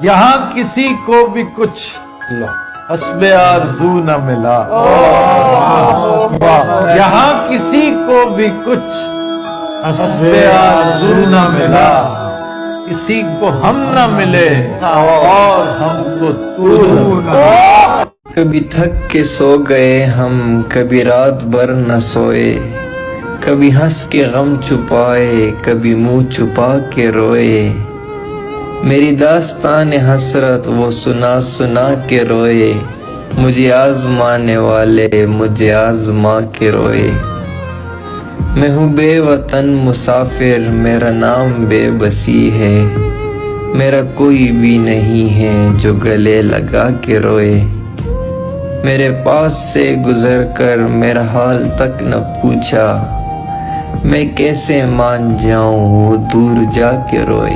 یہاں کسی کو بھی کچھ حسب آرزو نہ ملا، یہاں کسی کو بھی کچھ حسب آرزو نہ ملا، کسی کو ہم نہ ملے اور ہم کو تو نہ۔ کبھی تھک کے سو گئے ہم، کبھی رات بھر نہ سوئے، کبھی ہنس کے غم چھپائے، کبھی منہ چھپا کے روئے، میری داستان حسرت وہ سنا سنا کے روئے، مجھے آزمانے والے مجھے آزما کے روئے، میں ہوں بے وطن مسافر، میرا نام بے بسی ہے، میرا کوئی بھی نہیں ہے جو گلے لگا کے روئے، میرے پاس سے گزر کر میرا حال تک نہ پوچھا، میں کیسے مان جاؤں وہ دور جا کے روئے۔